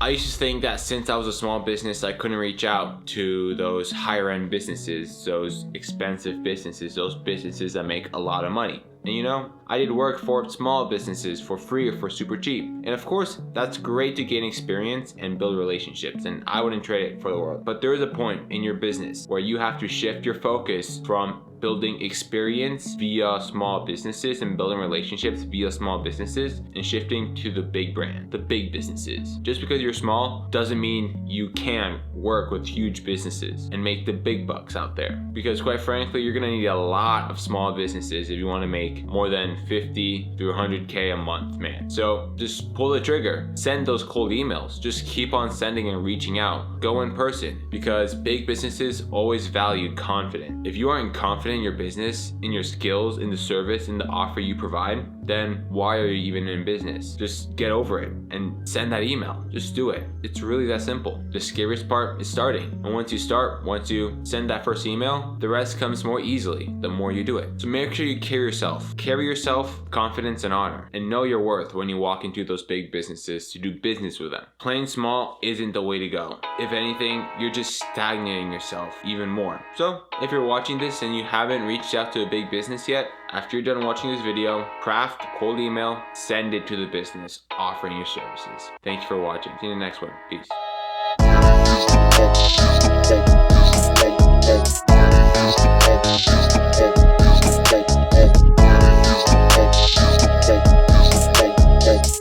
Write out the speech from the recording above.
I used to think that since I was a small business, I couldn't reach out to those higher end businesses, those expensive businesses, those businesses that make a lot of money. And you know, I did work for small businesses for free or for super cheap. And of course, that's great to gain experience and build relationships, and I wouldn't trade it for the world. But there is a point in your business where you have to shift your focus from building experience via small businesses and building relationships via small businesses and shifting to the big brand, the big businesses. Just because you're small doesn't mean you can't work with huge businesses and make the big bucks out there. Because quite frankly, you're gonna need a lot of small businesses if you wanna make more than 50 to 100K a month, man. So just pull the trigger, send those cold emails, just keep on sending and reaching out, go in person, because big businesses always value confidence. If you aren't confident in your business, in your skills, in the service, in the offer you provide, then why are you even in business? Just get over it and send that email. Just do it. It's really that simple. The scariest part is starting. And once you start, once you send that first email, the rest comes more easily the more you do it. So make sure you carry yourself. Carry yourself, confidence and honor, and know your worth when you walk into those big businesses to do business with them. Playing small isn't the way to go. If anything, you're just stagnating yourself even more. So if you're watching this and you haven't reached out to a big business yet, after you're done watching this video, craft a cold email, send it to the business offering your services. Thank you for watching. See you in the next one. Peace.